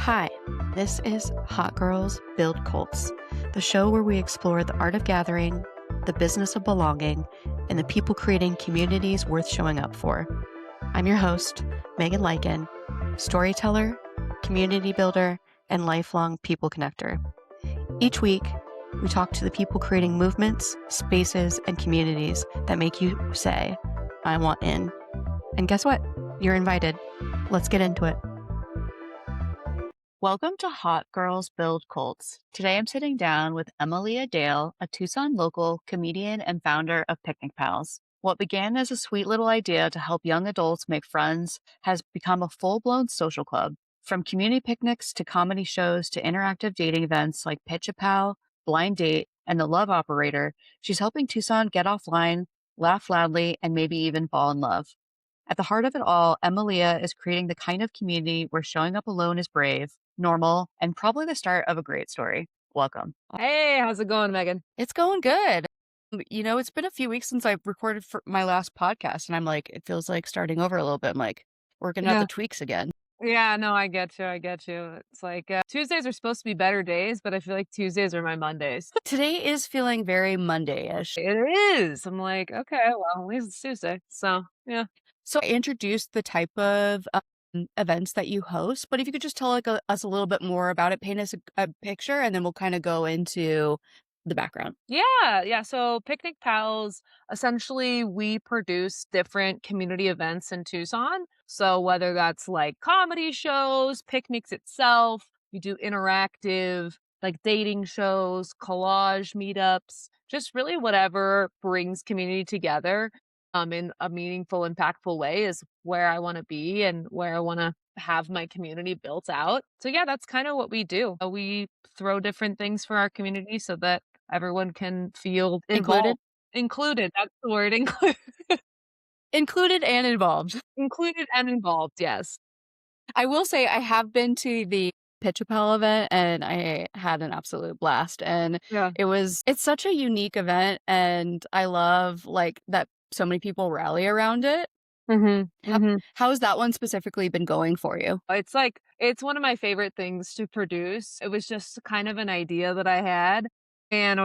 Hi, this is Hot Girls Build Cults, the show where we explore the art of gathering, the business of belonging, and the people creating communities worth showing up for. I'm your host, Megan Lycan, storyteller, community builder, and lifelong people connector. Each week, we talk to the people creating movements, spaces, and communities that make you say, I want in. And guess what? You're invited. Let's get into it. Welcome to Hot Girls Build Cults. Today I'm sitting down with Emiliya Dale, a Tucson local comedian and founder of Picnic Pals. What began as a sweet little idea to help young adults make friends has become a full-blown social club. From community picnics to comedy shows to interactive dating events like Pitch a Pal, Blind Date, and The Love Operator, she's helping Tucson get offline, laugh loudly, and maybe even fall in love. At the heart of it all, Emiliya is creating the kind of community where showing up alone is brave, normal, and probably the start of a great story. Welcome. Hey, how's it going, Megan? It's going good. You know, it's been a few weeks since I recorded for my last podcast, and I'm like, it feels like starting over a little bit. I'm like, working out the tweaks again. Yeah, no, I get you. It's like Tuesdays are supposed to be better days, but I feel like Tuesdays are my Mondays. Today is feeling very Monday-ish. It is. I'm like, okay, well, at least it's Tuesday. So, yeah. So I introduced the type of events that you host, but if you could just tell us a little bit more about it, paint us a picture, and then we'll kind of go into the background. Yeah. So Picnic Pals, essentially we produce different community events in Tucson. So whether that's like comedy shows, picnics itself, we do interactive like dating shows, collage meetups, just really whatever brings community together in a meaningful, impactful way is where I want to be and where I want to have my community built out. So yeah, that's kind of what we do. We throw different things for our community so that everyone can feel involved. Included. That's the word. Included and involved. Included and involved. Yes. I will say I have been to the Pitch a Pal event and I had an absolute blast. And Yeah. it's such a unique event, and I love like that so many people rally around it. How has that one specifically been going for you? It's one of my favorite things to produce. It was just kind of an idea that I had. And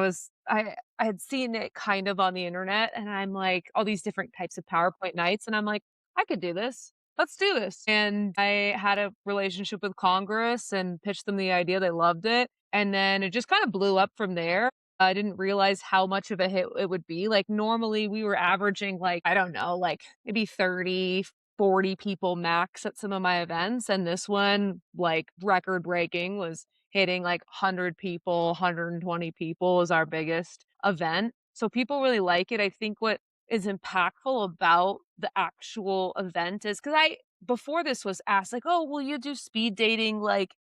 I had seen it kind of on the internet, and I'm like, all these different types of PowerPoint nights, and I'm like, I could do this. Let's do this. And I had a relationship with Congress and pitched them the idea. They loved it. And then it just kind of blew up from there. I didn't realize how much of a hit it would be. Like normally we were averaging like, I don't know, like maybe 30, 40 people max at some of my events. And this one, like record breaking, was hitting like 100 people, 120 people is our biggest event. So people really like it. I think what is impactful about the actual event is because before this was asked like, oh, will you do speed dating? Like,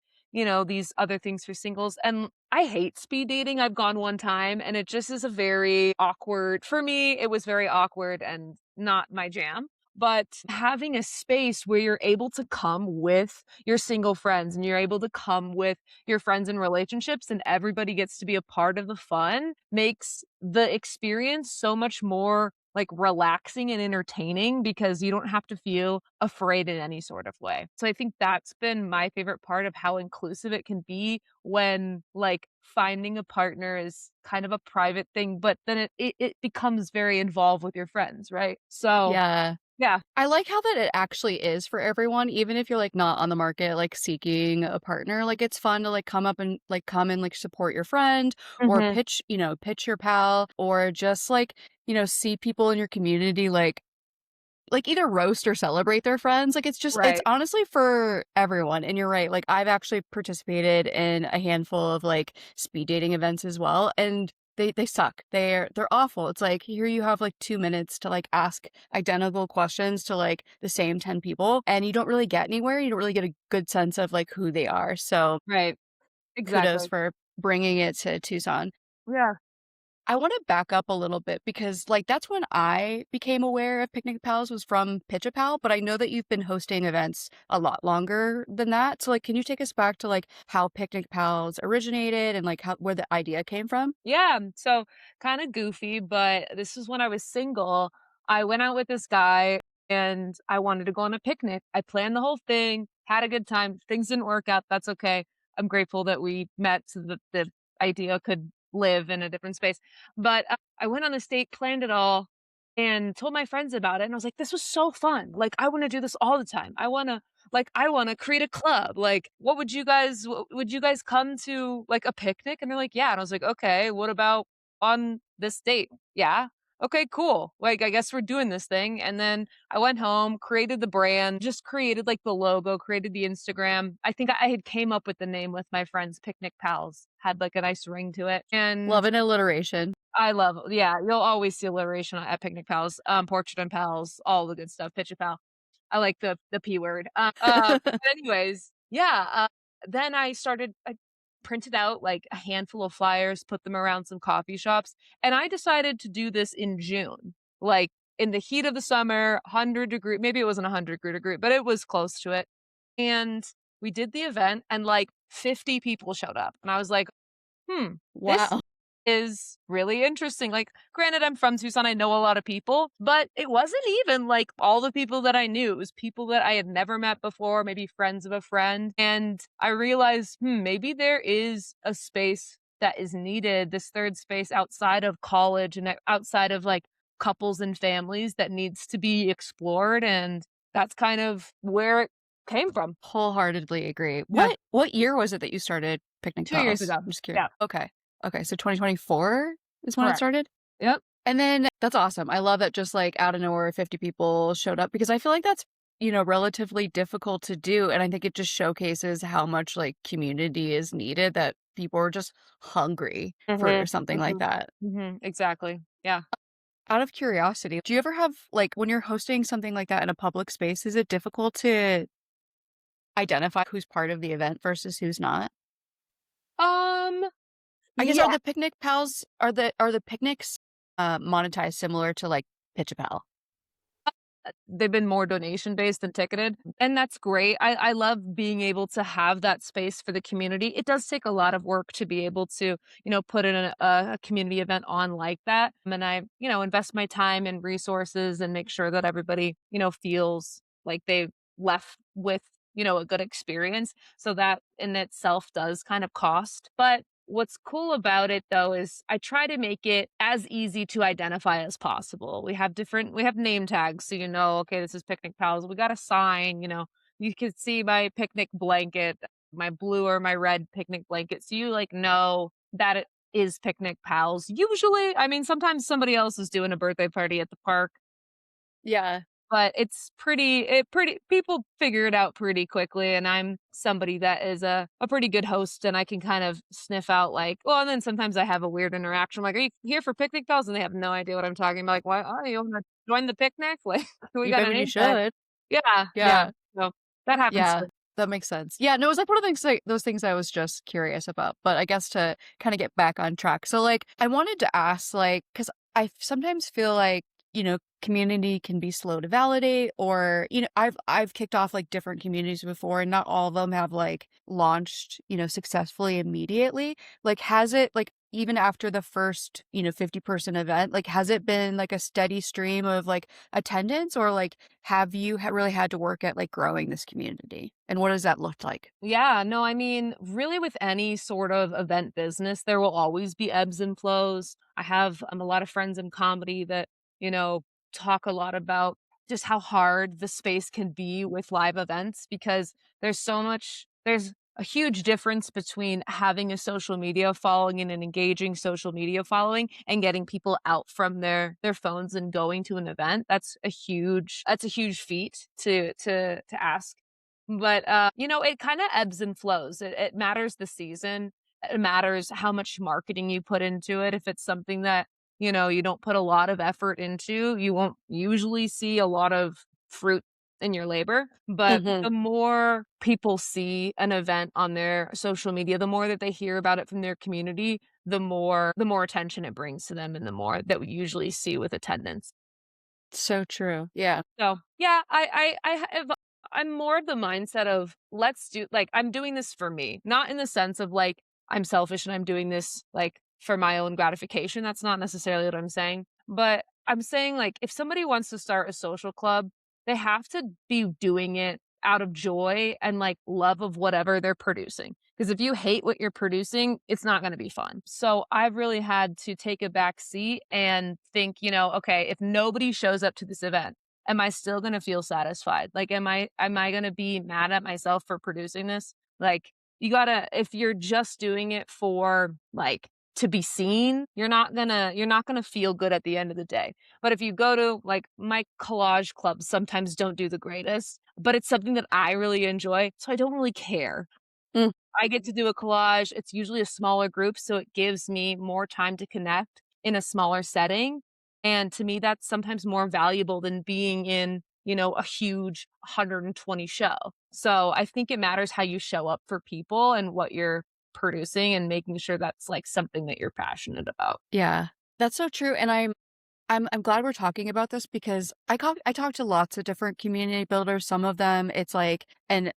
these other things for singles. And I hate speed dating. I've gone one time and it just is a very awkward, for me, it was very awkward and not my jam. But having a space where you're able to come with your single friends and you're able to come with your friends in relationships and everybody gets to be a part of the fun makes the experience so much more like relaxing and entertaining because you don't have to feel afraid in any sort of way. So I think that's been my favorite part of how inclusive it can be when like finding a partner is kind of a private thing, but then it becomes very involved with your friends, right? So yeah. I like how that it actually is for everyone, even if you're like not on the market, like seeking a partner. Like it's fun to like come and like support your friend or pitch your pal, or just like, see people in your community like either roast or celebrate their friends. Like it's just, Right. It's honestly for everyone. And you're right. Like I've actually participated in a handful of like speed dating events as well. And they suck. They're awful. It's like, here you have like 2 minutes to like ask identical questions to like the same 10 people, and you don't really get anywhere. You don't really get a good sense of like who they are. So Right. Exactly. kudos for bringing it to Tucson. Yeah. I want to back up a little bit because like that's when I became aware of Picnic Pals was from Pitch a Pal, but I know that you've been hosting events a lot longer than that. So like, can you take us back to like how Picnic Pals originated and like where the idea came from? Yeah. So kind of goofy, but this is when I was single. I went out with this guy and I wanted to go on a picnic. I planned the whole thing. had a good time. Things didn't work out. That's okay. I'm grateful that we met so that the idea could live in a different space. But I went on this date, planned it all, and told my friends about it. And I was like, this was so fun. Like, I want to do this all the time. I want to create a club. Like, would you guys come to like a picnic? And they're like, yeah. And I was like, okay, what about on this date? Yeah. Okay, cool. Like, I guess we're doing this thing. And then I went home, created the brand, just created like the logo, created the Instagram. I think I had came up with the name with my friends, Picnic Pals, had like a nice ring to it. Love And an alliteration. I love, yeah, you'll always see alliteration at Picnic Pals, Portrait and Pals, all the good stuff, Pitch a Pal. I like the P word. But anyways, yeah, then I printed out like a handful of flyers, put them around some coffee shops, and I decided to do this in June, like in the heat of the summer, 100-degree, maybe it wasn't 100-degree, but it was close to it. And we did the event and like 50 people showed up. And I was like, this Wow. is really interesting. Like, granted, I'm from Tucson. I know a lot of people, but it wasn't even like all the people that I knew. It was people that I had never met before, maybe friends of a friend. And I realized, maybe there is a space that is needed, this third space outside of college and outside of like couples and families that needs to be explored. And that's kind of where it came from. Wholeheartedly agree. Yeah. What year was it that you started Picnic 2 years Pals? ago. I'm just curious. Yeah. Okay. Okay, so 2024 is when it Correct. started? Yep. And then that's awesome. I love that just like out of nowhere 50 people showed up because I feel like that's, relatively difficult to do. And I think it just showcases how much like community is needed that people are just hungry for Mhm, something like mhm, that. mhm, exactly, yeah. Out of curiosity, do you ever have like when you're hosting something like that in a public space, is it difficult to identify who's part of the event versus who's not? Um, I guess are yeah. the picnic pals are the picnics monetized similar to like Pitch a Pal? They've been more donation based than ticketed, and that's great. I love being able to have that space for the community. It does take a lot of work to be able to, put in a community event on like that, and I, invest my time and resources and make sure that everybody, feels like they left with, a good experience. So that in itself does kind of cost, but what's cool about it though is I try to make it as easy to identify as possible. We have name tags so okay, this is Picnic Pals. We got a sign, you can see my picnic blanket, my blue or my red picnic blanket. So you like know that it is Picnic Pals. Usually, I mean sometimes somebody else is doing a birthday party at the park, Yeah. but it's pretty people figure it out pretty quickly, and I'm somebody that is a pretty good host, and I can kind of sniff out, like well, and then sometimes I have a weird interaction, like, "Are you here for picnic pals?" And they have no idea what I'm talking about, like, "Why oh, you wanna join the picnic?" Like, "We got a Maybe you name tag." should. Yeah, yeah, Yeah. so that happens Yeah. too. That makes sense. Yeah, no, it was like one of those things I was just curious about. But I guess to kind of get back on track. So like I wanted to ask like cuz I sometimes feel like, community can be slow to validate or, I've kicked off like different communities before and not all of them have like launched, successfully immediately. Like has it like even after the first, 50-person event, like has it been like a steady stream of like attendance or like have you really had to work at like growing this community? And what does that look like? Yeah, no, I mean, really with any sort of event business, there will always be ebbs and flows. I have a lot of friends in comedy that, you know, talk a lot about just how hard the space can be with live events because there's a huge difference between having a social media following and an engaging social media following and getting people out from their phones and going to an event. That's a huge feat to ask, but, it kinda ebbs and flows. It matters the season. It matters how much marketing you put into it. If it's something that, you don't put a lot of effort into, you won't usually see a lot of fruit in your labor. But Mhm. the more people see an event on their social media, the more that they hear about it from their community, the more attention it brings to them and the more that we usually see with attendance. So true. Yeah. So, yeah, I'm more of the mindset of let's do like I'm doing this for me, not in the sense of like I'm selfish and I'm doing this like for my own gratification. That's not necessarily what I'm saying. But I'm saying like if somebody wants to start a social club, they have to be doing it out of joy and, like, love of whatever they're producing. Because if you hate what you're producing, it's not gonna be fun. So, I've really had to take a back seat and think, "Okay, if nobody shows up to this event, am I still gonna feel satisfied? Like, am I gonna be mad at myself for producing this?" Like, you gotta if you're just doing it for, like, to be seen, you're not gonna feel good at the end of the day. But if you go to, like, my collage clubs sometimes don't do the greatest, but it's something that I really enjoy, so I don't really care. Mm, I get to do a collage, it's usually a smaller group, so it gives me more time to connect in a smaller setting, and to me, that's sometimes more valuable than being in, a huge 120 show. So, I think it matters how you show up for people and what you're producing and making sure that's, like, something that you're passionate about. yeah, that's so true, and I'm glad we're talking about this because I talk to lots of different community builders. Some of them, it's like an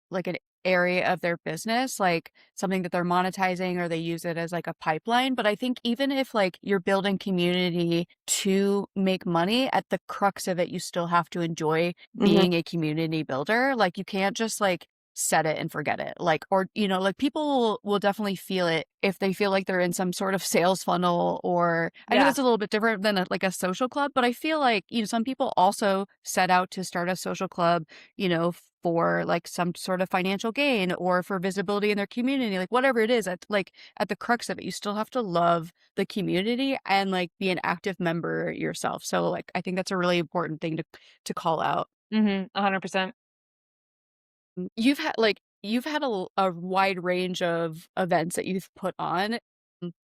area of their business, like something that they're monetizing or they use it as like a pipeline. But I think even if like you're building community to make money, at the crux of it, you still have to enjoy Mhm. being a community builder. Like you can't just like set it and forget it. Like, or, like people will definitely feel it if they feel like they're in some sort of sales funnel, or I know Yeah. that's a little bit different than like a social club, but I feel like, some people also set out to start a social club, for like some sort of financial gain or for visibility in their community, like whatever it is, at the crux of it, you still have to love the community and like be an active member yourself. So like, I think that's a really important thing to call out. Mhm. 100%. You've had a wide range of events that you've put on.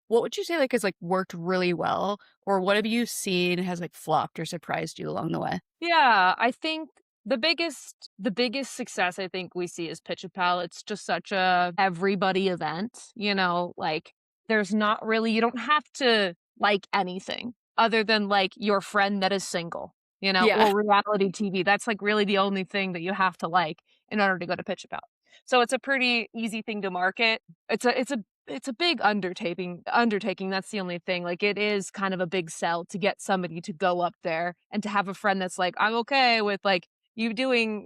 What would you say, like, has, like, worked really well, or what have you seen has, like, flopped or surprised you along the way? Yeah, I think the biggest success I think we see is Pitch a Pal. It's just such a everybody event, like there's not really you don't have to like anything other than like your friend that is single, Yeah. or reality TV. That's like really the only thing that you have to like in order to go to Pitch a Pal. So it's a pretty easy thing to market. It's a big undertaking, that's the only thing, like, it is kind of a big sell to get somebody to go up there and to have a friend that's like, "I'm okay with, like, you doing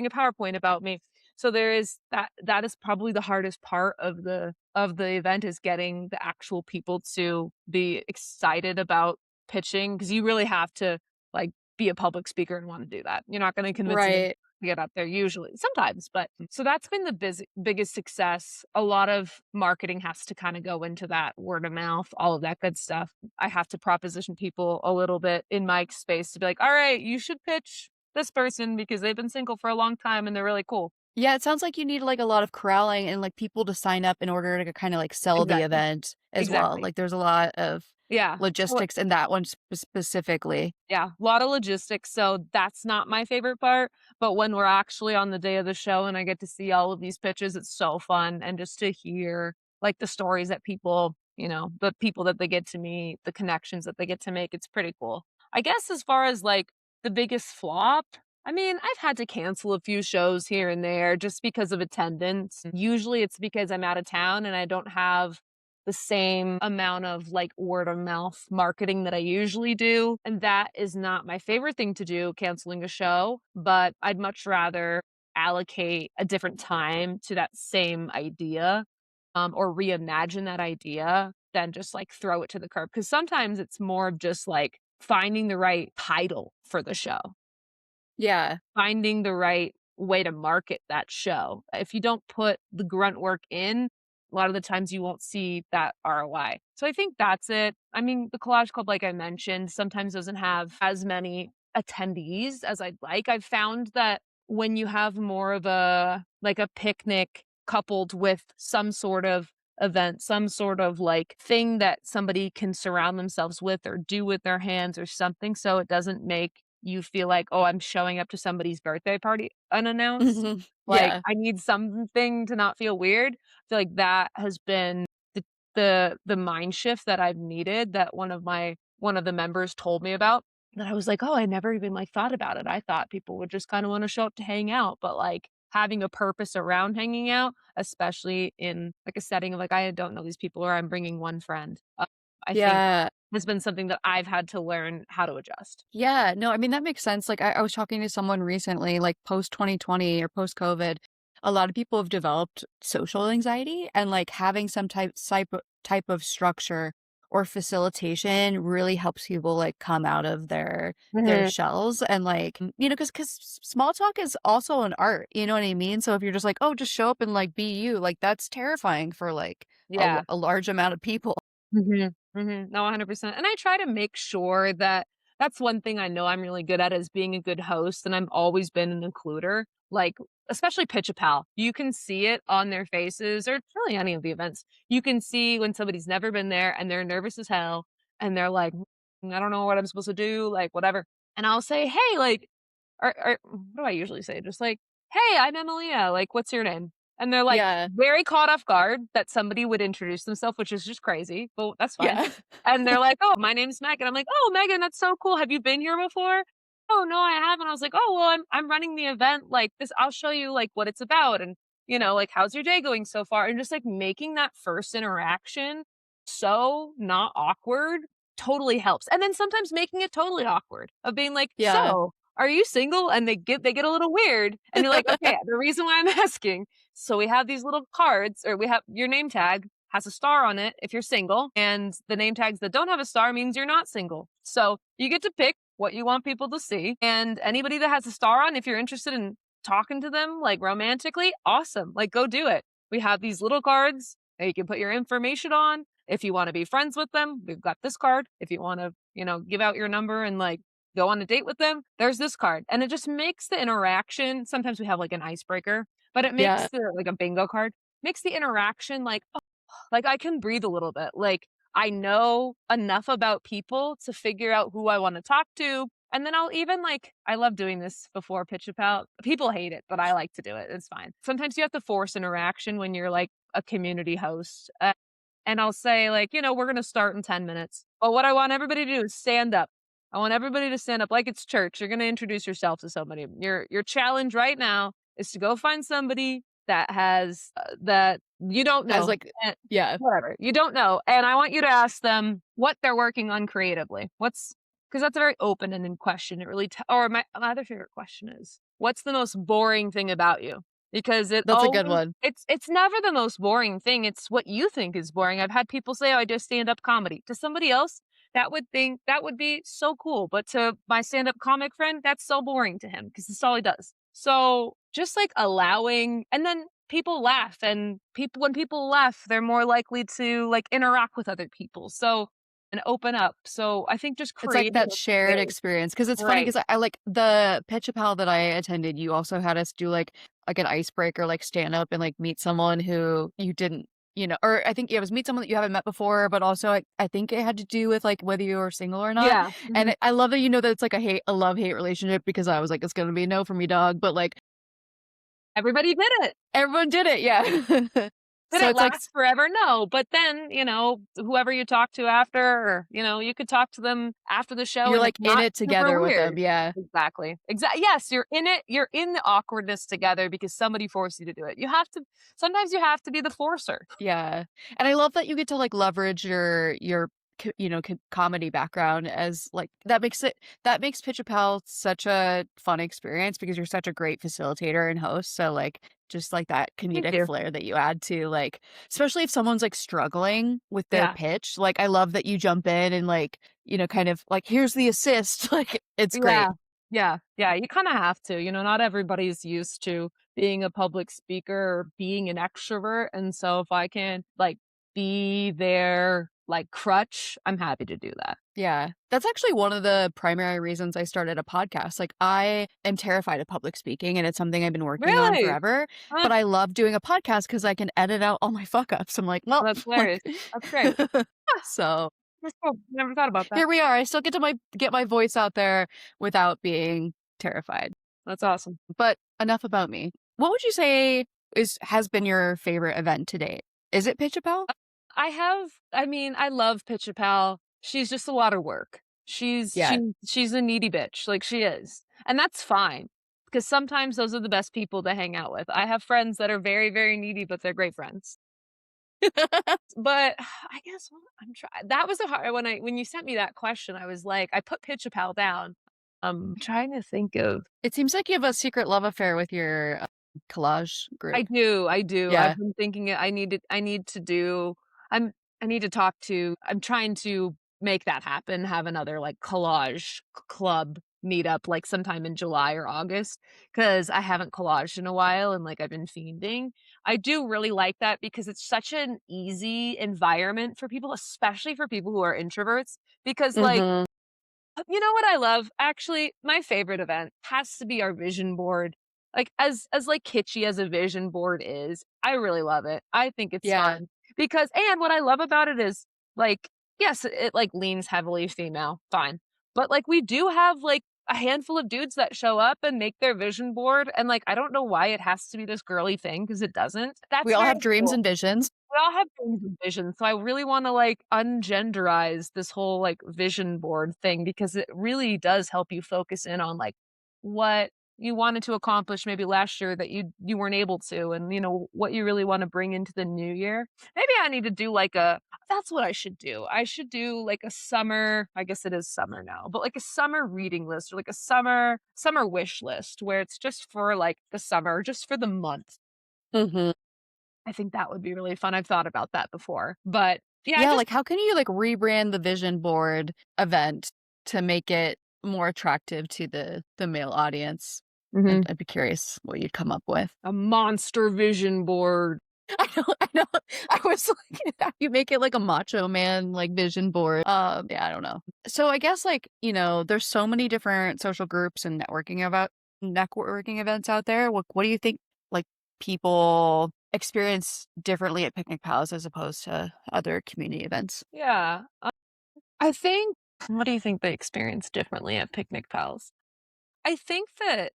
a PowerPoint about me." So there is that is probably the hardest part of the event is getting the actual people to be excited about pitching because you really have to, like, be a public speaker and wanna do that. You're not gonna convince anybody Right. to get up there usually, sometimes, but so that's been the biggest success. A lot of marketing has to kinda go into that, word of mouth, all of that good stuff. I have to proposition people a little bit in my space to be like, "Alright, you should pitch this person because they've been single for a long time and they're really cool." Yeah, it sounds like you need, like, a lot of corralling and, like, people to sign up in order to kinda, like, sell the Exactly, event as well. exactly. Like, there's a lot of Yeah. logistics in that one specifically. Yeah, a lot of logistics, so that's not my favorite part, but when we're actually on the day of the show and I get to see all of these pitches, it's so fun, and just to hear, like, the stories that people the people that they get to meet, the connections that they get to make, it's pretty cool. I guess as far as, like, the biggest flop, I mean, I've had to cancel a few shows here and there just because of attendance. Usually, it's because I'm out of town and I don't have the same amount of like word of mouth marketing that I usually do. And that is not my favorite thing to do, canceling a show, but I'd much rather allocate a different time to that same idea or reimagine that idea than just like throw it to the curb. Cause sometimes it's more of just like finding the right title for the show, Yeah. finding the right way to market that show. If you don't put the grunt work in, a lot of the times you won't see that ROI. So I think that's it. I mean, the Collage Club, like I mentioned, sometimes doesn't have as many attendees as I'd like. I've found that when you have more of a picnic coupled with some sort of event, some sort of like thing that somebody can surround themselves with or do with their hands or something so it doesn't make you feel like, "Oh, I'm showing up to somebody's birthday party unannounced." Mhm. Like, Yeah. I need something to not feel weird. I feel like that has been the mind shift that I've needed that one of the members told me about that I was like, "Oh, I never even, like, thought about it." I thought people would just kinda wanna show up to hang out, but, like, having a purpose around hanging out, especially in, like, a setting of, like, I don't know these people or I'm bringing one friend. I think Yeah. has been something that I've had to learn how to adjust. Yeah, no, I mean, that makes sense. Like, I was talking to someone recently, like post 2020 or post COVID, a lot of people have developed social anxiety and like having some type of structure or facilitation really helps people like come out of their Mhm. shells and like, because small talk is also an art, you know what I mean? So if you're just like, oh, just show up and like be you, like that's terrifying for like Yeah. a large amount of people. Mhm, mhm. No, 100%, and I try to make sure that that's one thing I know I'm really good at is being a good host, and I've always been an includer, like, especially Pitch a Pal. You can see it on their faces or really any of the events. You can see when somebody's never been there and they're nervous as hell, and they're like, I don't know what I'm supposed to do," like, whatever, and I'll say, "Hey, like, or what do I usually say? Just like, "Hey, I'm Emiliya, like, what's your name?" And they're, like, Yeah. very caught off guard that somebody would introduce themselves, which is just crazy, but that's fine. Yeah. And they're like, "Oh, my name's Megan." I'm like, "Oh, Megan, that's so cool. Have you been here before?" "Oh, no, I haven't." I was like, "Oh, well, I'm running the event, like, this I'll show you, like, what it's about and, like, how's your day going so far?" And just, like, making that first interaction so not awkward totally helps. And then sometimes making it totally awkward of being like, Yeah. "So, are you single?" And they get a little weird, and you're like, "Okay, the reason why I'm asking, so we have these little cards, or we have your name tag has a star on it if you're single, and the name tags that don't have a star means you're not single. So you get to pick what you want people to see, and anybody that has a star on, if you're interested in talking to them like romantically, awesome, like go do it. We have these little cards that you can put your information on. If you want to be friends with them, we've got this card. If you want to, give out your number and like go on a date with them, there's this card. And it just makes the interaction. Sometimes we have like an icebreaker, but it Yeah. makes the like a bingo card, makes the interaction like, oh, like I can breathe a little bit. Like I know enough about people to figure out who I want to talk to. And then I'll even like, I love doing this before Pitch About. People hate it, but I like to do it. It's fine. Sometimes you have to force interaction when you're like a community host. And I'll say, like, we're going to start in 10 minutes. But what I want everybody to do is stand up. I want everybody to stand up like it's church. You're going to introduce yourself to somebody. Your challenge right now is to go find somebody that has that you don't Has know. like And yeah. whatever. You don't know. And I want you to ask them what they're working on creatively. What's because that's a very open-ended question. It really or my other favorite question is, what's the most boring thing about you? Because That's a good one. it's never the most boring thing, it's what you think is boring. I've had people say, "Oh, I do stand-up comedy." To somebody else, that would think that would be so cool, but to my stand-up comic friend, that's so boring to him because it's all he does. So, just, like, allowing and then people laugh, and people when people laugh, they're more likely to, like, interact with other people, so and open up. So, I think just It's like creating that a shared space. experience because it's funny Right. because I like the pitch Pal that I attended, you also had us do like an icebreaker, like stand up and like meet someone who you didn't, or I think yeah, it was meet someone that you haven't met before, but also I think it had to do with like whether you were single or not. Yeah. And Mhm. I love that that it's like a love-hate relationship because I was like, it's gonna be a no for me, dog. But like Everybody did it. everyone did it, yeah. Did So it it's like last forever? No, but then, whoever you talk to after or, you could talk to them after the show you're and it's like in not it super together with them, weird. yeah. Exactly. Yes, you're in it. You're in the awkwardness together because somebody forced you to do it. Sometimes you have to be the forcer. Yeah, and I love that you get to, like, leverage your comedy background as, like that makes Pitch a Pal such a fun experience because you're such a great facilitator and host, so, like, just, like, that Thank comedic you. flair that you add to, like especially if someone's, like, struggling with their Yeah. pitch, like, I love that you jump in and, like, kind of like, "Here's the assist," like, it's great. Yeah. Yeah. Yeah. You kind of have to, not everybody's used to being a public speaker or being an extrovert. And so if I can like be their like crutch, I'm happy to do that. Yeah. That's actually one of the primary reasons I started a podcast. Like, I am terrified of public speaking, and it's something I've been working on Really? forever, Huh. but I love doing a podcast because I can edit out all my fuck ups. I'm like, "Well," Oh, that's like hilarious. That's great. Huh, so, that's cool. Never thought about that. here we are. I still get to get my voice out there without being terrified. That's awesome. But enough about me. What would you say has been your favorite event to date? Is it Pitch a Pal? I mean, I love Pitch a Pal. She's just a lot of work. She's Yeah. she she's a needy bitch, like she is. And that's fine because sometimes those are the best people to hang out with. I have friends that are very, very needy, but they're great friends. But I guess what I'm trying that was a hard when you sent me that question, I was like I put Pitch a Pal down. Trying to think of It seems like you have a secret love affair with your, collage I group. do, I do. I've Yeah. been thinking I need to do I'm I need to talk to I'm trying to make that happen, have another, like, collage club meetup, like, sometime in July or August, because I haven't collaged in a while and, like, I've been fiending. I do really like that because it's such an easy environment for people, especially for people who are introverts, because, like, Mhm. you know what I love? Actually, my favorite event has to be our vision board. Like, like, kitschy as a vision board is, I really love it. I think it's Yeah. fun because and what I love about it is, like, yes, it, like, leans heavily female, fine. But, like, we do have, like, a handful of dudes that show up and make their vision board, and, like, I don't know why it has to be this girly thing because it doesn't. We That's all very have dreams cool. and visions. We all have dreams and visions, so I really wanna, like, ungenderize this whole, like, vision board thing because it really does help you focus in on, like, what you wanted to accomplish maybe last year that you weren't able to and, you know, what you really wanna bring into the new year. Maybe I need to do, like, a that's what I should do. I should do, like, a summer I guess it is summer now, but, like, a summer reading list or, like, a summer wish list where it's just for, like, the summer, just for the month. Mhm. I think that would be really fun. I've thought about that before. But yeah, I Yeah, just like, how can you, like, rebrand the vision board event to make it more attractive to the male audience? Mhm. I'd be curious what you'd come up with. A monster vision board. I know. I was like, how you make it like a macho man, like, vision board. Yeah, I don't know. So I guess, like, there's so many different social groups and networking events out there. What do you think, like, people experience differently at Picnic Palace as opposed to other community events? Yeah. I think what do you think they experience differently at Picnic Pals? I think that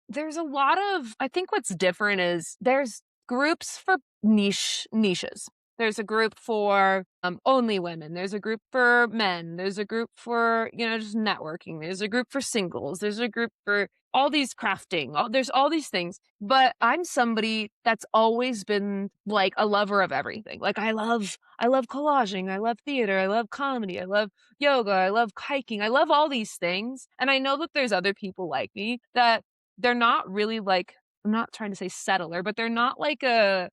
there's a lot of I think what's different is there's groups for niches. There's a group for, only women, there's a group for men, there's a group for, just networking, there's a group for singles, there's a group for all these crafting, there's all these things, but I'm somebody that's always been, like, a lover of everything. Like, I love collaging, I love theater, I love comedy, I love yoga, I love hiking, I love all these things, and I know that there's other people like me that they're not really like I'm not trying to say settler, but they're like a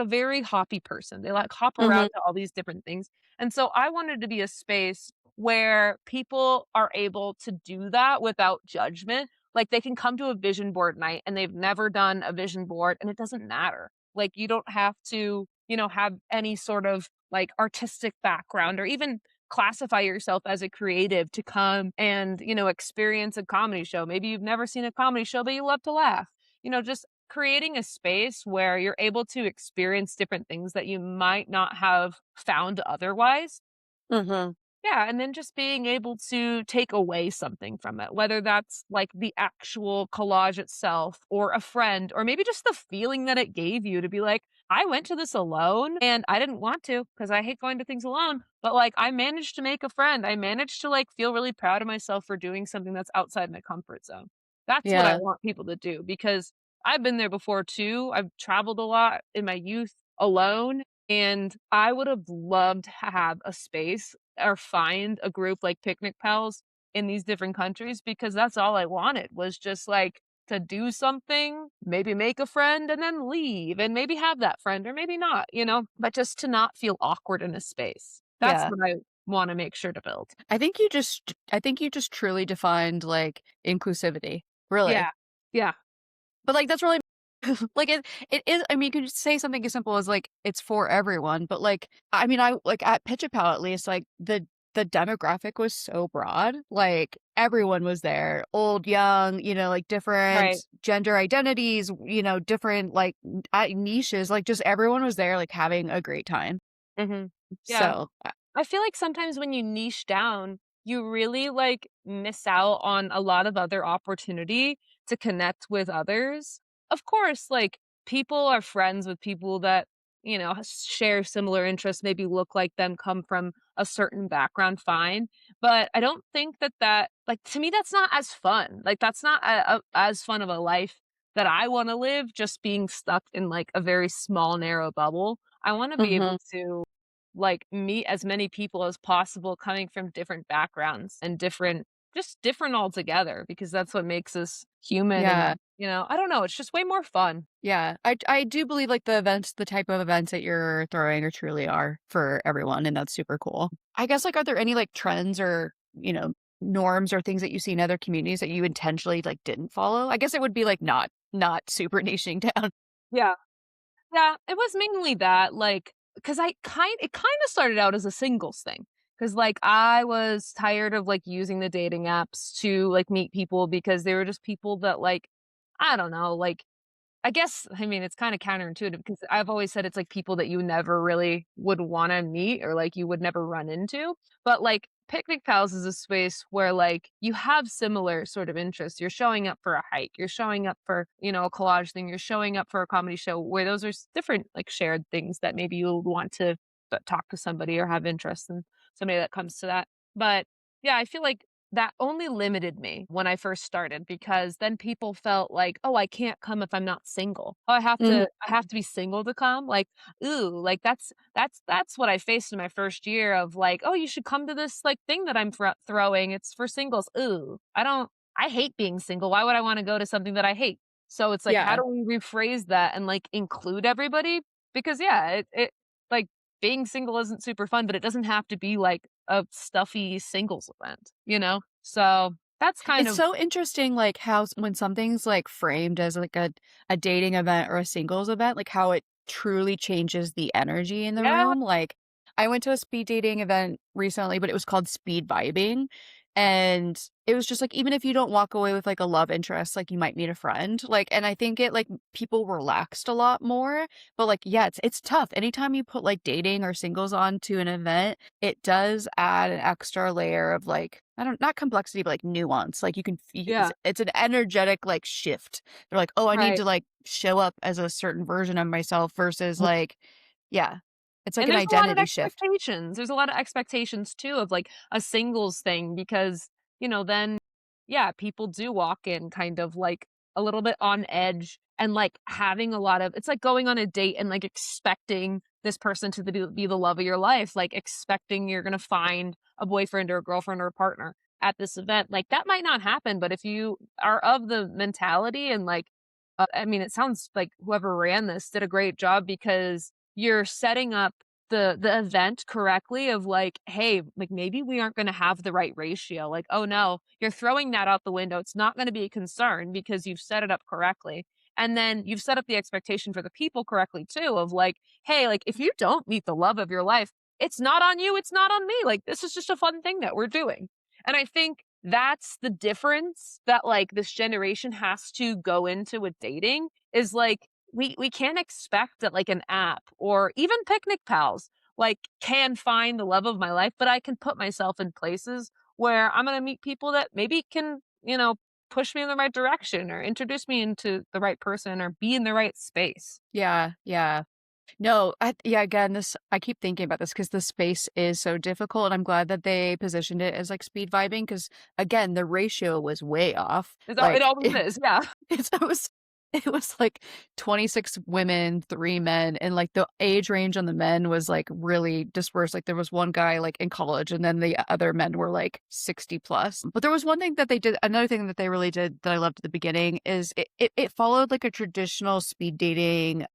very hoppy person. They like hop around Mhm. to all these different things. And so I wanted to be a space where people are able to do that without judgment. Like they can come to a vision board night and they've never done a vision board and it doesn't matter. Like you don't have to, have any sort of like artistic background or even classify yourself as a creative to come and, experience a comedy show. Maybe you've never seen a comedy show, but you love to laugh. Just creating a space where you're able to experience different things that you might not have found otherwise. Mhm. Yeah, and then just being able to take away something from it, whether that's like the actual collage itself or a friend, or maybe just the feeling that it gave you to be like, I went to this alone and I didn't want to because I hate going to things alone. But like, I managed to make a friend. I managed to like feel really proud of myself for doing something that's outside my comfort zone. That's what I Yeah. want people to do because I've been there before too. I've traveled a lot in my youth alone. And I would have loved to have a space or find a group like Picnic Pals in these different countries because that's all I wanted was just like to do something, maybe make a friend and then leave and maybe have that friend or maybe not, but just to not feel awkward in a space. That's Yeah. what I want to make sure to build. I think you just truly defined, like, inclusivity, really. Yeah. Yeah. But, like, that's really like, it is. I mean, you could say something as simple as, like, it's for everyone, but, like, I mean, I like, at Pitch a Pal, at least, like, the demographic was so broad, like, everyone was there, old, young, like, different Right. gender identities, different, like, niches, like, just everyone was there, like, having a great time. Hmm. Yeah. So, I feel like sometimes when you niche down, you really like miss out on a lot of other opportunity to connect with others. Of course, like people are friends with people that, share similar interests, maybe look like them, come from a certain background, fine. But I don't think that like to me, that's not as fun. Like that's not as fun of a life that I wanna live just being stuck in, like, a very small, narrow bubble. I wanna be able Mhm. to, like, meet as many people as possible coming from different backgrounds and different altogether because that's what makes us human Yeah. and, I don't know, it's just way more fun. Yeah. I do believe, like, the type of events that you're throwing are truly are for everyone, and that's super cool. I guess, like, are there any, like, trends or, norms or things that you see in other communities that you intentionally, like, didn't follow? I guess it would be, like, not super niching down. Yeah. Yeah, it was mainly that, like, because it kinda started out as a singles thing, because like, I was tired of, like, using the dating apps to, like, meet people because they were just people that, like, I don't know, like, I guess, I mean, it's kinda counterintuitive because I've always said it's, like, people that you never really would wanna meet or, like, you would never run into, but, like, Picnic Pals is a space where, like, you have similar sort of interests. You're showing up for a hike, you're showing up for, a collage thing, you're showing up for a comedy show where those are different, like, shared things that maybe you'll want to talk to somebody or have interest in somebody that comes to that. But, yeah, I feel like that only limited me when I first started because then people felt like, "Oh, I can't come if I'm not single. Oh, Mhm. I have to be single to come?" Like, ooh, like that's what I faced in my first year of like, "Oh, you should come to this like thing that I'm throwing. It's for singles." Ooh, I hate being single. Why would I want to go to something that I hate? So it's like, how Yeah. do we rephrase that and like include everybody? Because yeah, it like being single isn't super fun, but it doesn't have to be like a stuffy singles event, you know? So that's kind It's of so interesting, like, how when something's, like, framed as, like, a dating event or a singles event, like, how it truly changes the energy in the yeah, room, like, I went to a speed dating event recently, but it was called speed vibing, and it was just, like, even if you don't walk away with, like, a love interest, like, you might meet a friend, like, and I think it, like, people relaxed a lot more, but, like, yeah, it's tough. Anytime you put, like, dating or singles onto an event, it does add an extra layer of, like, I don't not complexity, but, like, nuance, like, you can fee yeah, it's an energetic, like, shift. They're like, "Oh, I need right. to, like, show up as a certain version of myself," versus, like yeah, it's like And an there's a lot of identity shift. expectations. There's a lot of expectations too of like a singles thing because, then yeah, people do walk in kind of like a little bit on edge and like having a lot of it's like going on a date and like expecting this person to be the love of your life, like expecting you're going to find a boyfriend or a girlfriend or a partner at this event. Like that might not happen, but if you are of the mentality and like I mean, it sounds like whoever ran this did a great job because you're setting up the event correctly of like, "Hey, like, maybe we aren't gonna have the right ratio." Like, "Oh, no." You're throwing that out the window. It's not gonna be a concern because you've set it up correctly. And then you've set up the expectation for the people correctly too of like, "Hey, like, if you don't meet the love of your life, it's not on you, it's not on me. Like, this is just a fun thing that we're doing." And I think that's the difference that, like, this generation has to go into with dating is, like, we can't expect that like an app or even Picnic Pals like can find the love of my life, but I can put myself in places where I'm gonna meet people that maybe can, push me in the right direction or introduce me into the right person or be in the right space. Yeah, yeah. No, yeah, again, this I keep thinking about this because the space is so difficult, and I'm glad that they positioned it as, like, speed vibing because again, the ratio was way off, It like, always is, yeah. it was like 26 women, 3 men, and, like, the age range on the men was, like, really dispersed, like, there was one guy, like, in college, and then the other men were, like, 60 plus. But there was one thing that they did another thing that they really did that I loved at the beginning is it followed, like, a traditional speed dating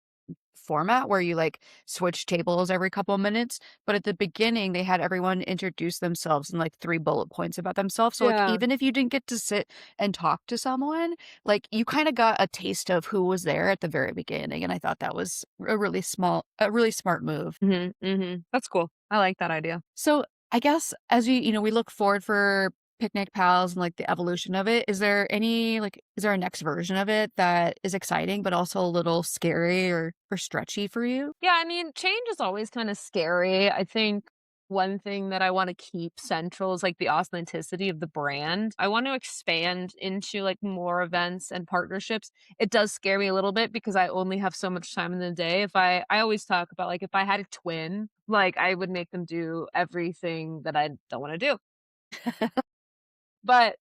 format where you, like, switch tables every couple minutes, but at the beginning, they had everyone introduce themselves in, like, 3 bullet points about themselves, so, like, Yeah. even if you didn't get to sit and talk to someone, like, you kinda got a taste of who was there at the very beginning, and I thought that was a really smart move. Mhm, mhm. That's cool. I like that idea. So, I guess as we look forward for Picnic Pals and, like, the evolution of it, is there a next version of it that is exciting, but also a little scary or stretchy for you? Yeah, I mean, change is always kind of scary. I think one thing that I want to keep central is like the authenticity of the brand. I want to expand into like more events and partnerships. It does scare me a little bit because I only have so much time in the day. If I always talk about like if I had a twin, like I would make them do everything that I don't want to do. But,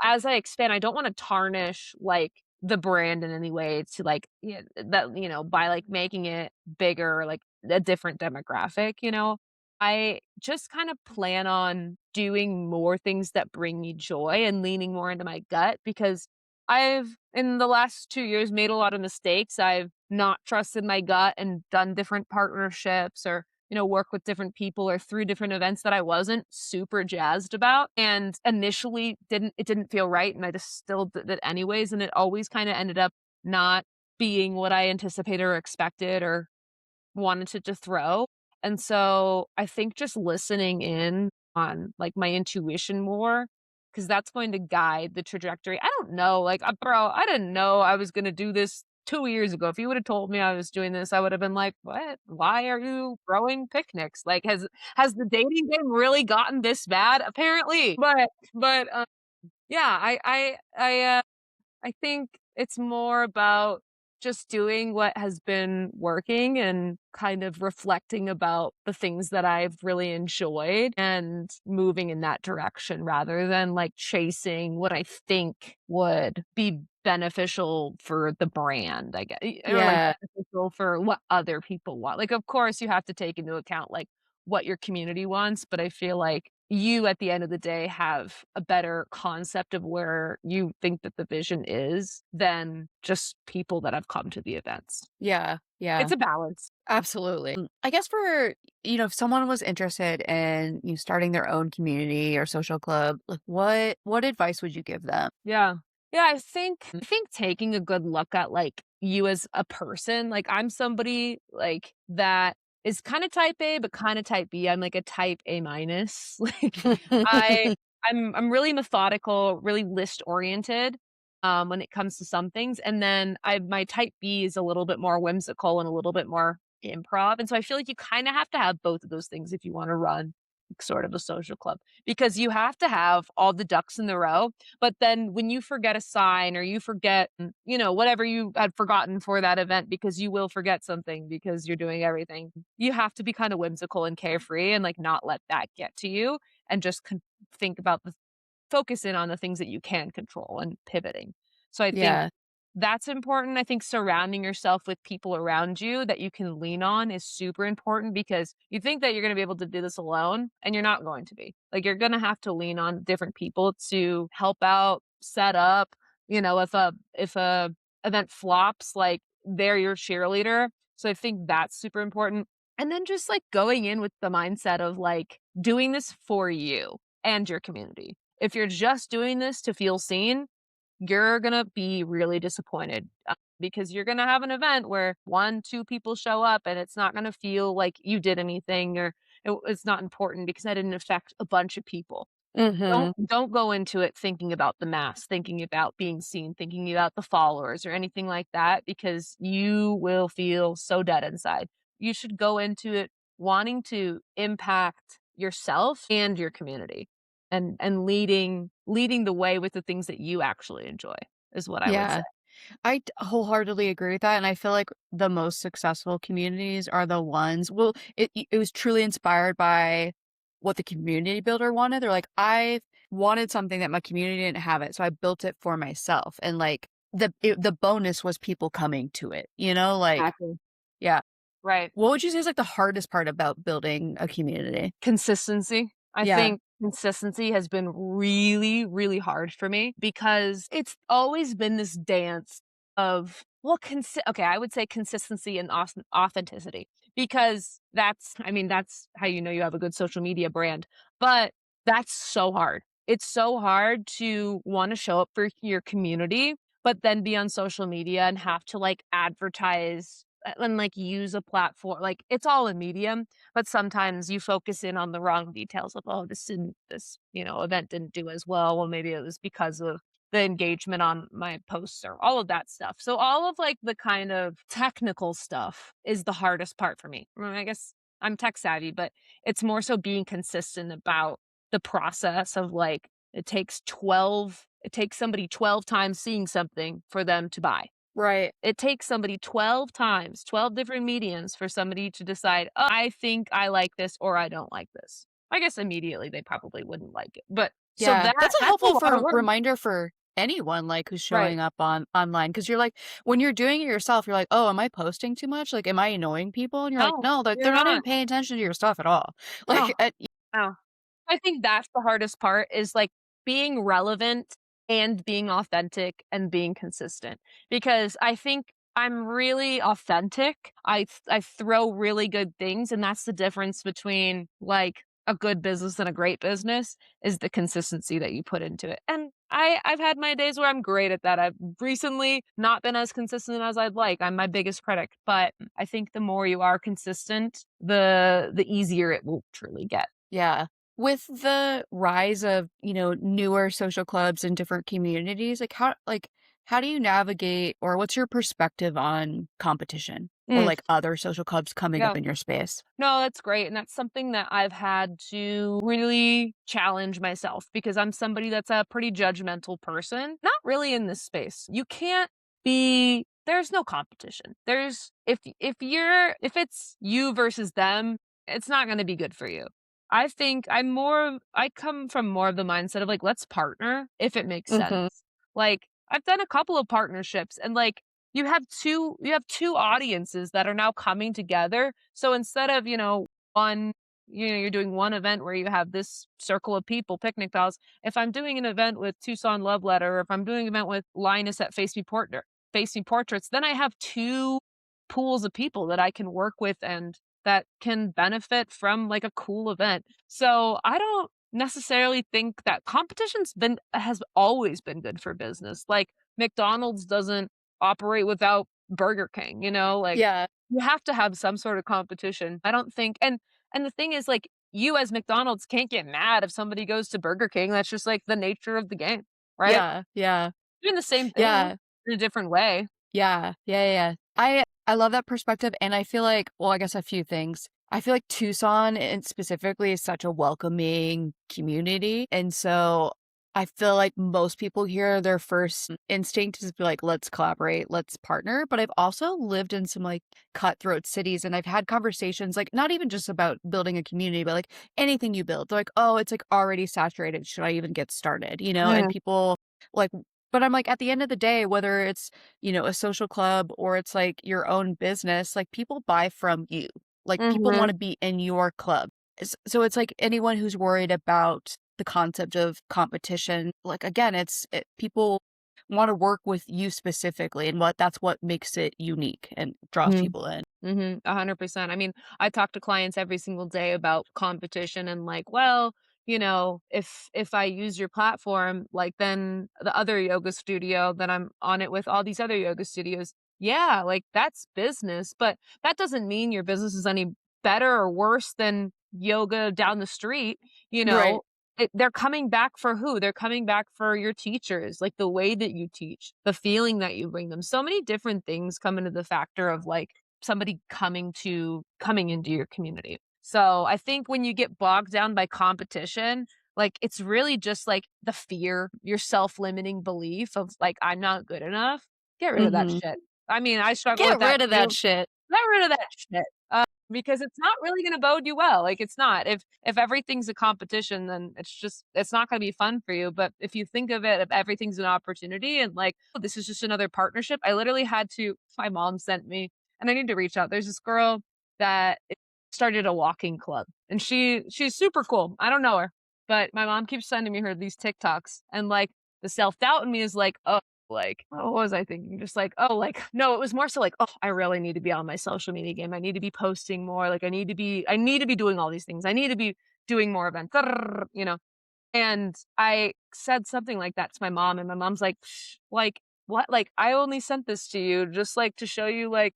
as I expand, I don't wanna tarnish, like, the brand in any way to like that by like making it bigger, like a different demographic, I just kind of plan on doing more things that bring me joy and leaning more into my gut because I've in the last 2 years made a lot of mistakes. I've not trusted my gut and done different partnerships or work with different people or through different events that I wasn't super jazzed about and initially didn't feel right and I just still did it anyways and it always kind of ended up not being what I anticipated or expected or wanted to throw. And so I think just listening in on like my intuition more, because that's going to guide the trajectory. I don't know, like, bro, I didn't know I was going to do this 2 years ago. If you would have told me I was doing this, I would have been like, what? Why are you throwing picnics? Like, has the dating game really gotten this bad? Apparently, but yeah, I think it's more about just doing what has been working and kind of reflecting about the things that I've really enjoyed and moving in that direction rather than like chasing what I think would be beneficial for the brand, I guess, or like Yeah. beneficial for what other people want. Like, of course, you have to take into account like what your community wants, but I feel like you at the end of the day have a better concept of where you think that the vision is than just people that have come to the events. Yeah. It's Yeah. a balance. Absolutely. I guess for, if someone was interested in starting their own community or social club, like what advice would you give them? Yeah. Yeah, I think taking a good look at, like, you as a person, like, I'm somebody, like, that is kinda type A, but kinda type B. I'm, like, a type A minus. Like, I I'm really methodical, really list oriented, when it comes to some things, and then my type B is a little bit more whimsical and a little bit more improv, and so I feel like you kinda have to have both of those things if you wanna run sort of a social club, because you have to have all the ducks in the row, but then when you forget a sign or you forget, whatever you had forgotten for that event, because you will forget something because you're doing everything, you have to be kind of whimsical and carefree and like not let that get to you and just think about the focus in on the things that you can control and pivoting. So I think Yeah. that's important. I think surrounding yourself with people around you that you can lean on is super important because you think that you're going to be able to do this alone and you're not going to be. Like you're going to have to lean on different people to help out, set up, if a event flops, like they're your cheerleader. So I think that's super important. And then just like going in with the mindset of like doing this for you and your community. If you're just doing this to feel seen, you're gonna be really disappointed, because you're gonna have an event where 1, 2 people show up, and it's not gonna feel like you did anything or it's not important because that didn't affect a bunch of people. Don't Mhm. don't go into it thinking about the mass, thinking about being seen, thinking about the followers or anything like that because you will feel so dead inside. You should go into it wanting to impact yourself and your community and leading the way with the things that you actually enjoy is what I would say. Yeah. Wholeheartedly agree with that, and I feel like the most successful communities are the ones it was truly inspired by what the community builder wanted. They're like, "I wanted something that my community didn't have it, so I built it for myself." And, like, the bonus was people coming to it, like Exactly. yeah. Right. What would you say is, like, the hardest part about building a community? Consistency. I Yeah. think consistency has been really, really hard for me because it's always been this dance of, well, okay, I would say consistency and authenticity because that's how you know you have a good social media brand. But that's so hard. It's so hard to want to show up for your community, but then be on social media and have to like advertise and like use a platform. Like it's all a medium, but sometimes you focus in on the wrong details of, "Oh, event didn't do as well." Well, maybe it was because of the engagement on my posts or all of that stuff. So all of like the kind of technical stuff is the hardest part for me. I guess I'm tech savvy, but it's more so being consistent about the process of like it takes somebody 12 times seeing something for them to buy. Right. It takes somebody 12 times, 12 different mediums for somebody to decide, "Oh, I think I like this or I don't like this." I guess immediately they probably wouldn't like it. But so Yeah. That's a that's a helpful lot of for work. reminder for anyone, like, who's Right. showing up on online because you're like when you're doing it yourself, you're like, "Oh, am I posting too much? Like, am I annoying people?" And you're like, No, "No, they're you're not even not. paying attention to your stuff at all." No, Like, at no. I think that's the hardest part is, like, being relevant and being authentic and being consistent, because I think I'm really authentic. I throw really good things, and that's the difference between, like, a good business and a great business is the consistency that you put into it, and I've had my days where I'm great at that. I've recently not been as consistent as I'd like. I'm my biggest critic, but I think the more you are consistent, the easier it will truly get. yeah. With the rise of, newer social clubs in different communities, how do you navigate or what's your perspective on competition or, Mm, like, other social clubs coming up yeah. in your space? No, that's great, and that's something that I've had to really challenge myself because I'm somebody that's a pretty judgmental person. Not really in this space. You can't be there's no competition. There's if it's you versus them, it's not gonna be good for you. I think I come from more of the mindset of like, let's partner if it makes sense. Mhm. Like, I've done a couple of partnerships and like you have 2 audiences that are now coming together. So instead of, one you're doing one event where you have this circle of people, picnic pals. If I'm doing an event with Tucson Love Letter, or if I'm doing an event with Linus at Face Me Portraits, then I have 2 pools of people that I can work with and that can benefit from like a cool event. So I don't necessarily think that competition's been has always been good for business. Like McDonald's doesn't operate without Burger King, like, Yeah. you have to have some sort of competition. I don't think and the thing is, like, you as McDonald's can't get mad if somebody goes to Burger King, that's just, like, the nature of the game, right? Yeah. Yeah. Doing the same thing Yeah. in a different way. Yeah. Yeah, yeah, yeah. I love that perspective, and I feel like well, I guess a few things. I feel like Tucson and specifically is such a welcoming community, and so I feel like most people here, their first instinct is to be like, "Let's collaborate, let's partner," but I've also lived in some, like, cutthroat cities, and I've had conversations, like, not even just about building a community, but, like, anything you build. They're like, "Oh, it's, like, already saturated. Should I even get started?" And Mm, people, like but I'm like, at the end of the day, whether it's a social club or it's like your own business, like people buy from you. Like people want mhm, to be in your club. So it's like anyone who's worried about the concept of competition, like again, people want to work with you specifically and that's what makes it unique and draws mhm. people in. Mhm, 100%. I mean, I talk to clients every single day about competition and like, well, if I use your platform, like then the other yoga studio, then I'm on it with all these other yoga studios. Yeah, like that's business, but that doesn't mean your business is any better or worse than yoga down the street, you know. Right. They're coming back for who? They're coming back for your teachers, like the way that you teach, the feeling that you bring them. So many different things come into the factor of like somebody coming into your community. So I think when you get bogged down by competition, like it's really just like the fear, your self-limiting belief of like I'm not good enough. Get rid of that Mhm. shit. I mean, I struggle Get with that rid of that too. shit. Get rid of that shit. Because it's not really gonna bode you well. Like it's not. If everything's a competition, then it's not gonna be fun for you. But if you think of it, if everything's an opportunity and like, oh, this is just another partnership. I literally had to my mom sent me and I need to reach out. There's this girl that started a walking club and she's super cool. I don't know her, but my mom keeps sending me her these TikToks and like the self-doubt in me is like, oh, like, what was I thinking? Just like, oh, like, no, it was more so like, oh, I really need to be on my social media game. I need to be posting more. Like, I need to be doing all these things. I need to be doing more events, and I said something like that to my mom, and my mom's like, "Psh, like, what? Like, I only sent this to you just like to show you like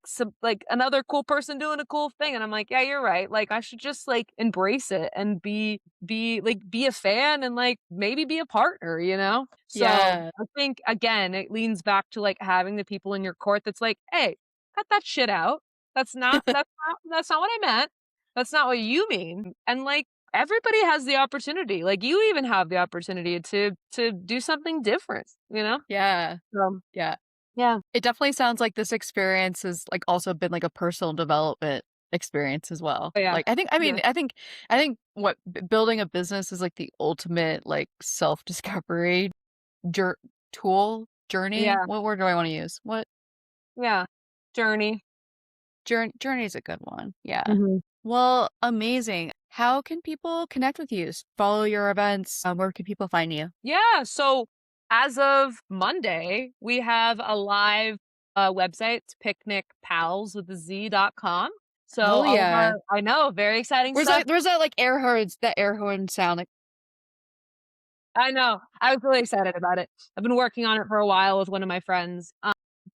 some like another cool person doing a cool thing." And I'm like, "Yeah, you're right. Like, I should just like embrace it and be a fan and like maybe be a partner, you know?" So Yeah. I think again, it leans back to like having the people in your court that's like, "Hey, cut that shit out. That's not what I meant. That's not what you mean." And like everybody has the opportunity, like, you even have the opportunity to do something different, you know? Yeah. So, Yeah. yeah. It definitely sounds like this experience has, like, also been, like, a personal development experience as well. Oh, yeah. Like, I think I Yeah. mean, I think what building a business is, like, the ultimate, like, self-discovery Jur tool? Journey? Yeah, What word do I wanna use? What yeah. Journey. journey is a good one. Yeah. Mhm. Well, amazing. How can people connect with you? Follow your events? Where can people find you? Yeah, so as of Monday, we have a live, website, it's picnicpals with a Z.com. So Hell all of yeah. our I know, very exciting stuff. Where's that, like, that air horn sound, like, I know. I was really excited about it. I've been working on it for a while with one of my friends.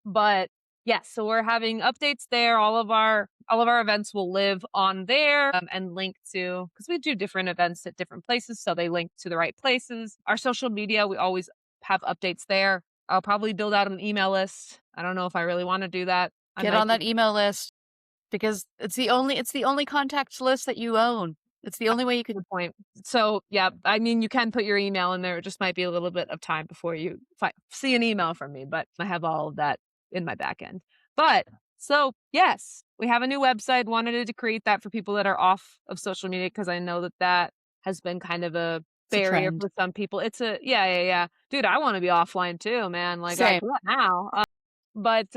But yes, so we're having updates there. All of our events will live on there, and link to because we do different events at different places, so they link to the right places. Our social media, we always have updates there. I'll probably build out an email list. I don't know if I really want to do that. I get might on do that email list because it's the only contact list that you own. It's the only way you could. Good point. So, yeah, I mean, you can put your email in there. It just might be a little bit of time before you see an email from me, but I have all of that in my back end. But so, yes, we have a new website. Wanted to create that for people that are off of social media because I know that that has been kind of a It's a barrier trend. for some people. It's a, yeah, yeah, yeah. Dude, I want to be offline too, man. Like, I Same. can't now. But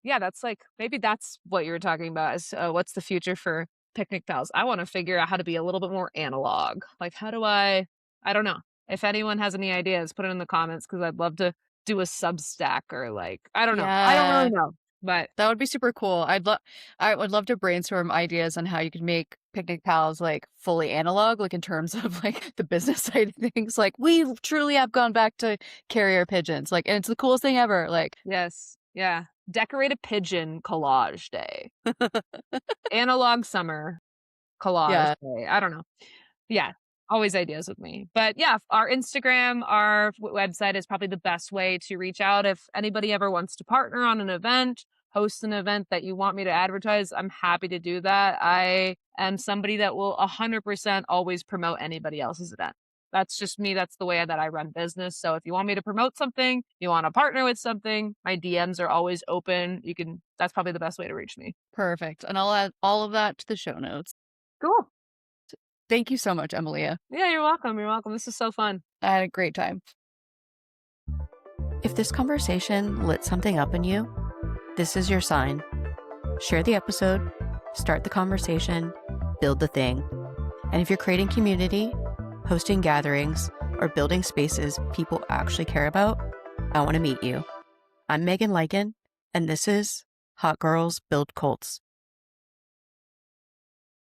yeah, that's like maybe that's what you were talking about is what's the future for picnic pals? I want to figure out how to be a little bit more analog. Like, how do I don't know. If anyone has any ideas, put it in the comments because I'd love to do a Substack or like, I don't know. I don't really Yeah. know. But That would be super cool. I would love to brainstorm ideas on how you could make Picnic Pals, like, fully analog, like, in terms of, like, the business side of things. Like, we truly have gone back to carrier pigeons, like, and it's the coolest thing ever, like, yes, yeah. Decorate a pigeon collage day. Analog summer collage yeah, day. I don't know. Yeah, always ideas with me. But yeah, our Instagram, our website is probably the best way to reach out. If anybody ever wants to partner on an event, host an event that you want me to advertise, I'm happy to do that. I am somebody that will 100% always promote anybody else's event. That's just me. That's the way that I run business. So if you want me to promote something, you want to partner with something, my DMs are always open. That's probably the best way to reach me. perfect, and I'll add all of that to the show notes. Cool. Thank you so much, Emilia. Yeah, you're welcome. You're welcome. This is so fun. I had a great time. If this conversation lit something up in you, this is your sign. Share the episode, start the conversation, build the thing. And if you're creating community, hosting gatherings, or building spaces people actually care about, I want to meet you. I'm Megan Lycan, and this is Hot Girls Build Cults.